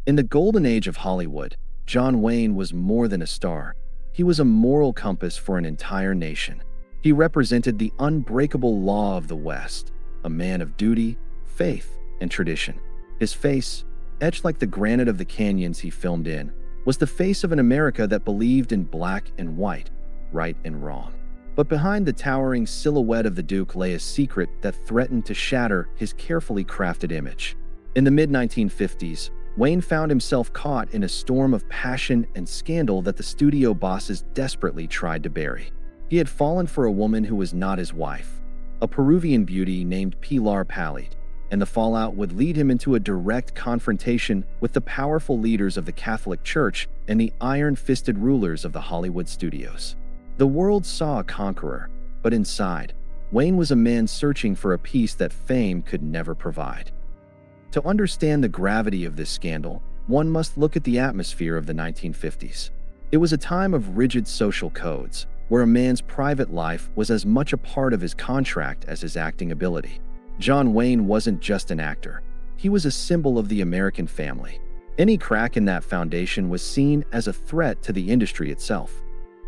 In the golden age of Hollywood, John Wayne was more than a star. He was a moral compass for an entire nation. He represented the unbreakable law of the West, a man of duty, faith, and tradition. His face, etched like the granite of the canyons he filmed in, was the face of an America that believed in black and white, right and wrong. But behind the towering silhouette of the Duke lay a secret that threatened to shatter his carefully crafted image. In the mid-1950s, Wayne found himself caught in a storm of passion and scandal that the studio bosses desperately tried to bury. He had fallen for a woman who was not his wife, a Peruvian beauty named Pilar Pallete, and the fallout would lead him into a direct confrontation with the powerful leaders of the Catholic Church and the iron-fisted rulers of the Hollywood studios. The world saw a conqueror, but inside, Wayne was a man searching for a peace that fame could never provide. To understand the gravity of this scandal, one must look at the atmosphere of the 1950s. It was a time of rigid social codes, where a man's private life was as much a part of his contract as his acting ability. John Wayne wasn't just an actor. He was a symbol of the American family. Any crack in that foundation was seen as a threat to the industry itself.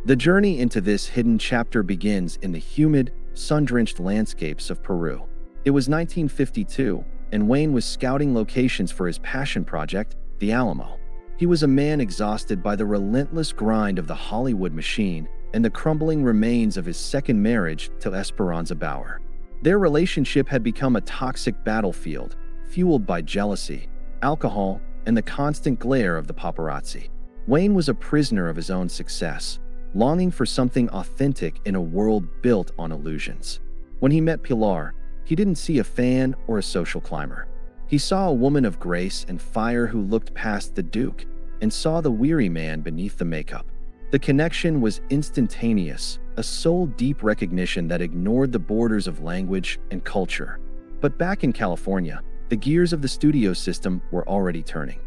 The journey into this hidden chapter begins in the humid, sun-drenched landscapes of Peru. It was 1952, and Wayne was scouting locations for his passion project, the Alamo. He was a man exhausted by the relentless grind of the Hollywood machine and the crumbling remains of his second marriage to Esperanza Bauer. Their relationship had become a toxic battlefield, fueled by jealousy, alcohol, and the constant glare of the paparazzi. Wayne was a prisoner of his own success, longing for something authentic in a world built on illusions. When he met Pilar, he didn't see a fan or a social climber. He saw a woman of grace and fire who looked past the Duke and saw the weary man beneath the makeup. The connection was instantaneous, a soul-deep recognition that ignored the borders of language and culture. But back in California, the gears of the studio system were already turning.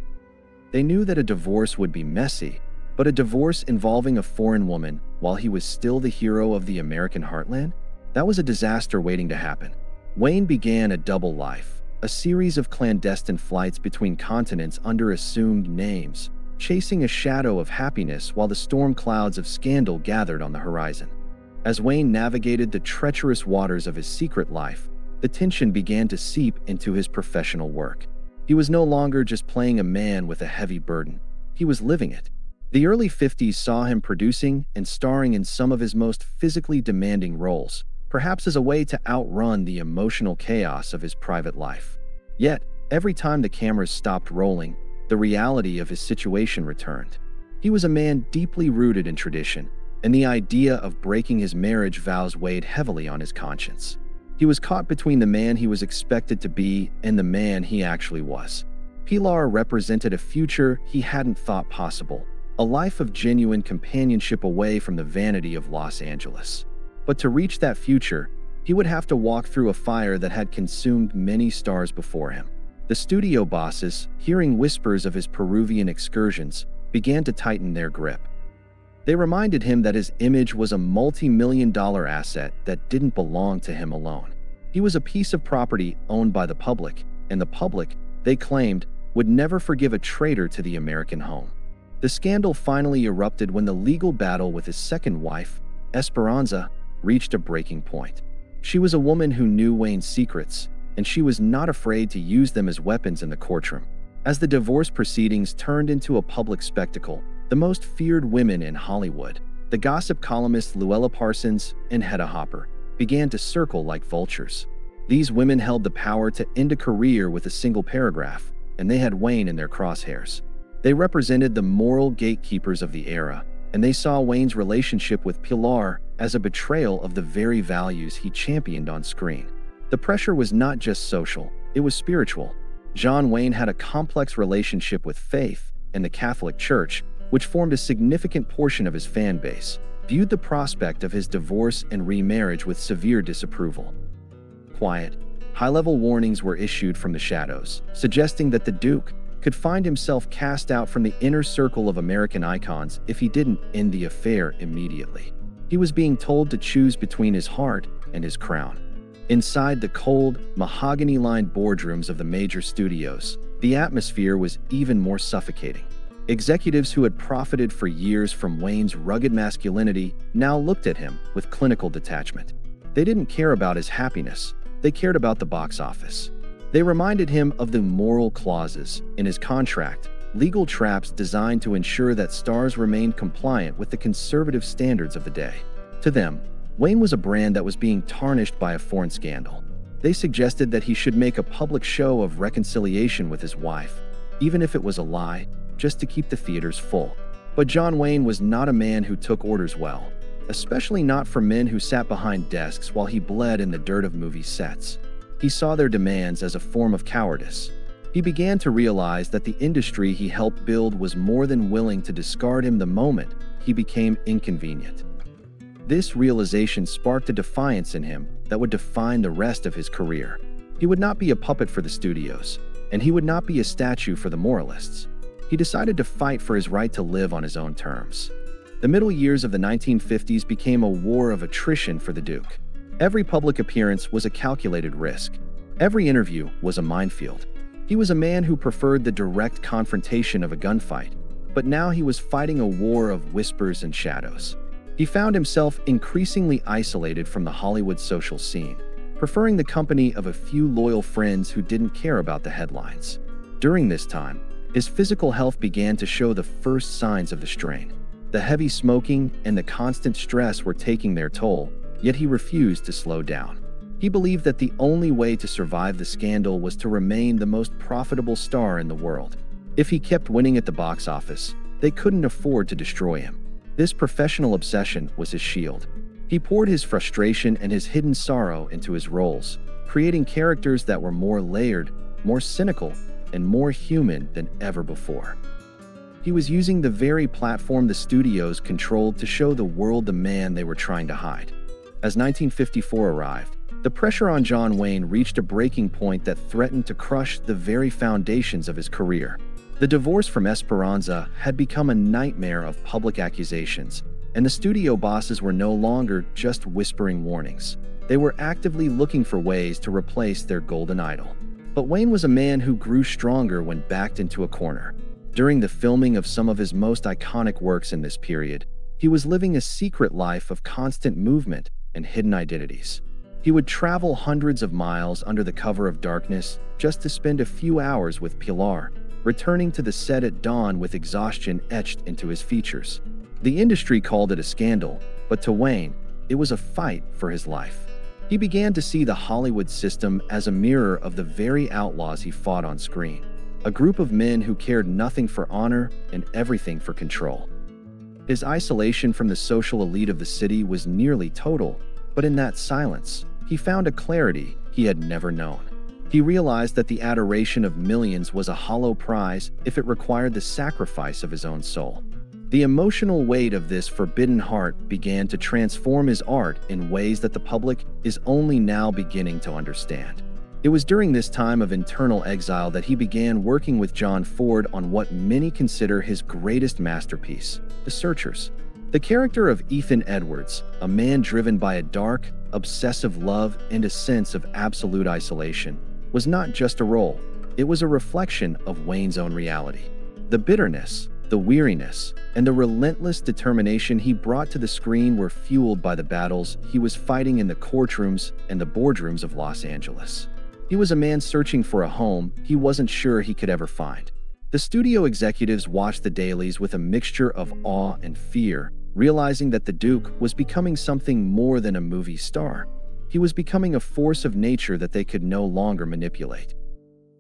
They knew that a divorce would be messy, but a divorce involving a foreign woman while he was still the hero of the American heartland? That was a disaster waiting to happen. Wayne began a double life, a series of clandestine flights between continents under assumed names, chasing a shadow of happiness while the storm clouds of scandal gathered on the horizon. As Wayne navigated the treacherous waters of his secret life, the tension began to seep into his professional work. He was no longer just playing a man with a heavy burden. He was living it. The early 50s saw him producing and starring in some of his most physically demanding roles, perhaps as a way to outrun the emotional chaos of his private life. Yet, every time the cameras stopped rolling, the reality of his situation returned. He was a man deeply rooted in tradition, and the idea of breaking his marriage vows weighed heavily on his conscience. He was caught between the man he was expected to be and the man he actually was. Pilar represented a future he hadn't thought possible, a life of genuine companionship away from the vanity of Los Angeles. But to reach that future, he would have to walk through a fire that had consumed many stars before him. The studio bosses, hearing whispers of his Peruvian excursions, began to tighten their grip. They reminded him that his image was a multi-million-dollar asset that didn't belong to him alone. He was a piece of property owned by the public, and the public, they claimed, would never forgive a traitor to the American home. The scandal finally erupted when the legal battle with his second wife, Esperanza, reached a breaking point. She was a woman who knew Wayne's secrets, and she was not afraid to use them as weapons in the courtroom. As the divorce proceedings turned into a public spectacle, the most feared women in Hollywood, the gossip columnists Luella Parsons and Hedda Hopper, began to circle like vultures. These women held the power to end a career with a single paragraph, and they had Wayne in their crosshairs. They represented the moral gatekeepers of the era, and they saw Wayne's relationship with Pilar as a betrayal of the very values he championed on screen. The pressure was not just social, it was spiritual. John Wayne had a complex relationship with faith and the Catholic Church, which formed a significant portion of his fan base, viewed the prospect of his divorce and remarriage with severe disapproval. Quiet, high-level warnings were issued from the shadows, suggesting that the Duke could find himself cast out from the inner circle of American icons if he didn't end the affair immediately. He was being told to choose between his heart and his crown. Inside the cold, mahogany-lined boardrooms of the major studios, The atmosphere was even more suffocating. Executives who had profited for years from Wayne's rugged masculinity now looked at him with clinical detachment. They didn't care about his happiness, they cared about the box office. They reminded him of the moral clauses in his contract, legal traps designed to ensure that stars remained compliant with the conservative standards of the day. To them, Wayne was a brand that was being tarnished by a foreign scandal. They suggested that he should make a public show of reconciliation with his wife, even if it was a lie, just to keep the theaters full. But John Wayne was not a man who took orders well, especially not from men who sat behind desks while he bled in the dirt of movie sets. He saw their demands as a form of cowardice. He began to realize that the industry he helped build was more than willing to discard him the moment he became inconvenient. This realization sparked a defiance in him that would define the rest of his career. He would not be a puppet for the studios, and he would not be a statue for the moralists. He decided to fight for his right to live on his own terms. The middle years of the 1950s became a war of attrition for the Duke. Every public appearance was a calculated risk. Every interview was a minefield. He was a man who preferred the direct confrontation of a gunfight, but now he was fighting a war of whispers and shadows. He found himself increasingly isolated from the Hollywood social scene, preferring the company of a few loyal friends who didn't care about the headlines. During this time, his physical health began to show the first signs of the strain. The heavy smoking and the constant stress were taking their toll, yet he refused to slow down. He believed that the only way to survive the scandal was to remain the most profitable star in the world. If he kept winning at the box office, they couldn't afford to destroy him. This professional obsession was his shield. He poured his frustration and his hidden sorrow into his roles, creating characters that were more layered, more cynical, and more human than ever before. He was using the very platform the studios controlled to show the world the man they were trying to hide. As 1954 arrived, the pressure on John Wayne reached a breaking point that threatened to crush the very foundations of his career. The divorce from Esperanza had become a nightmare of public accusations, and the studio bosses were no longer just whispering warnings. They were actively looking for ways to replace their golden idol. But Wayne was a man who grew stronger when backed into a corner. During the filming of some of his most iconic works in this period, he was living a secret life of constant movement and hidden identities. He would travel hundreds of miles under the cover of darkness just to spend a few hours with Pilar, returning to the set at dawn with exhaustion etched into his features. The industry called it a scandal, but to Wayne, it was a fight for his life. He began to see the Hollywood system as a mirror of the very outlaws he fought on screen, a group of men who cared nothing for honor and everything for control. His isolation from the social elite of the city was nearly total, but in that silence, he found a clarity he had never known. He realized that the adoration of millions was a hollow prize if it required the sacrifice of his own soul. The emotional weight of this forbidden heart began to transform his art in ways that the public is only now beginning to understand. It was during this time of internal exile that he began working with John Ford on what many consider his greatest masterpiece, The Searchers. The character of Ethan Edwards, a man driven by a dark, obsessive love and a sense of absolute isolation, was not just a role, it was a reflection of Wayne's own reality. The bitterness, the weariness, and the relentless determination he brought to the screen were fueled by the battles he was fighting in the courtrooms and the boardrooms of Los Angeles. He was a man searching for a home he wasn't sure he could ever find. The studio executives watched the dailies with a mixture of awe and fear, realizing that the Duke was becoming something more than a movie star. He was becoming a force of nature that they could no longer manipulate.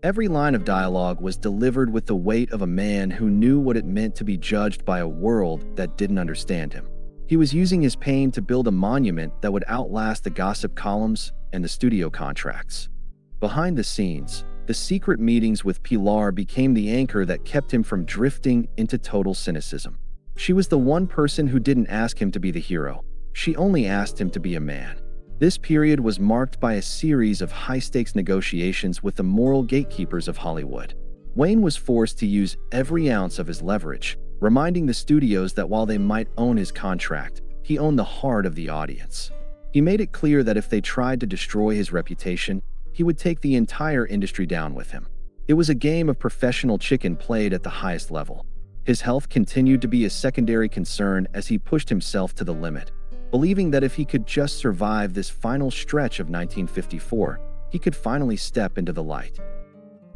Every line of dialogue was delivered with the weight of a man who knew what it meant to be judged by a world that didn't understand him. He was using his pain to build a monument that would outlast the gossip columns and the studio contracts. Behind the scenes, the secret meetings with Pilar became the anchor that kept him from drifting into total cynicism. She was the one person who didn't ask him to be the hero. She only asked him to be a man. This period was marked by a series of high-stakes negotiations with the moral gatekeepers of Hollywood. Wayne was forced to use every ounce of his leverage, reminding the studios that while they might own his contract, he owned the heart of the audience. He made it clear that if they tried to destroy his reputation, he would take the entire industry down with him. It was a game of professional chicken played at the highest level. His health continued to be a secondary concern as he pushed himself to the limit, believing that if he could just survive this final stretch of 1954, he could finally step into the light.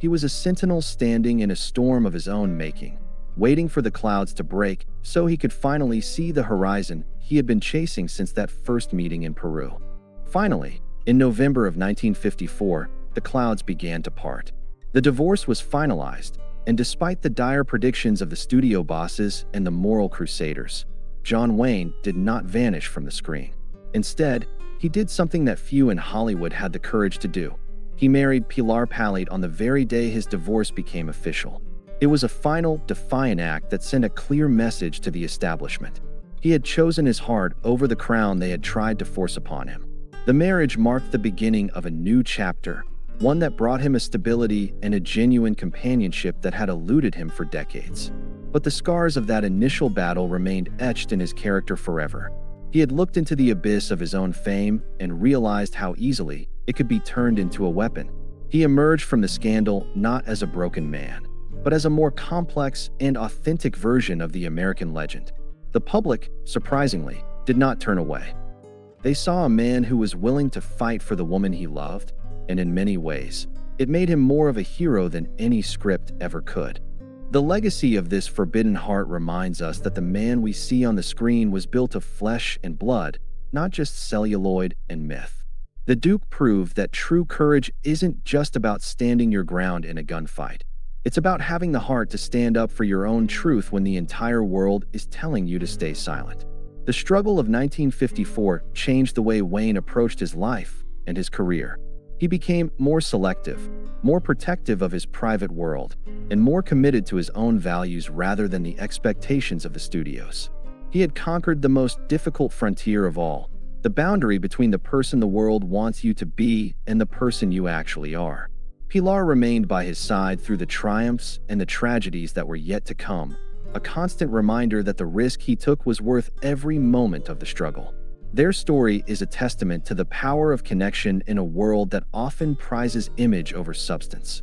He was a sentinel standing in a storm of his own making, waiting for the clouds to break so he could finally see the horizon he had been chasing since that first meeting in Peru. Finally, in November of 1954, the clouds began to part. The divorce was finalized, and despite the dire predictions of the studio bosses and the moral crusaders, John Wayne did not vanish from the screen. Instead, he did something that few in Hollywood had the courage to do. He married Pilar Pallete on the very day his divorce became official. It was a final, defiant act that sent a clear message to the establishment. He had chosen his heart over the crown they had tried to force upon him. The marriage marked the beginning of a new chapter, one that brought him a stability and a genuine companionship that had eluded him for decades. But the scars of that initial battle remained etched in his character forever. He had looked into the abyss of his own fame and realized how easily it could be turned into a weapon. He emerged from the scandal not as a broken man, but as a more complex and authentic version of the American legend. The public, surprisingly, did not turn away. They saw a man who was willing to fight for the woman he loved, and in many ways, it made him more of a hero than any script ever could. The legacy of this forbidden heart reminds us that the man we see on the screen was built of flesh and blood, not just celluloid and myth. The Duke proved that true courage isn't just about standing your ground in a gunfight. It's about having the heart to stand up for your own truth when the entire world is telling you to stay silent. The struggle of 1954 changed the way Wayne approached his life and his career. He became more selective, more protective of his private world, and more committed to his own values rather than the expectations of the studios. He had conquered the most difficult frontier of all, the boundary between the person the world wants you to be and the person you actually are. Pilar remained by his side through the triumphs and the tragedies that were yet to come, a constant reminder that the risk he took was worth every moment of the struggle. Their story is a testament to the power of connection in a world that often prizes image over substance.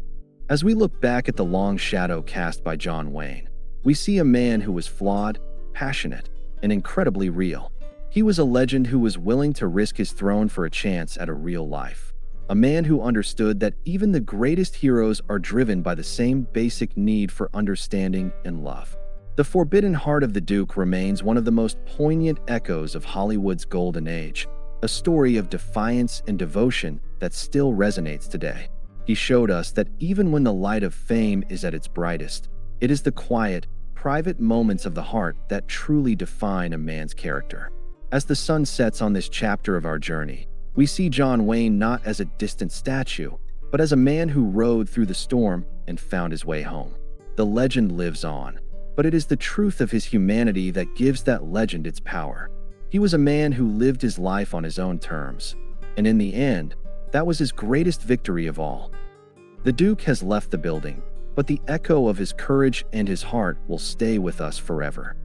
As we look back at the long shadow cast by John Wayne, we see a man who was flawed, passionate, and incredibly real. He was a legend who was willing to risk his throne for a chance at a real life. A man who understood that even the greatest heroes are driven by the same basic need for understanding and love. The Forbidden Heart of the Duke remains one of the most poignant echoes of Hollywood's golden age, a story of defiance and devotion that still resonates today. He showed us that even when the light of fame is at its brightest, it is the quiet, private moments of the heart that truly define a man's character. As the sun sets on this chapter of our journey, we see John Wayne not as a distant statue, but as a man who rode through the storm and found his way home. The legend lives on, but it is the truth of his humanity that gives that legend its power. He was a man who lived his life on his own terms, and in the end, that was his greatest victory of all. The Duke has left the building, but the echo of his courage and his heart will stay with us forever.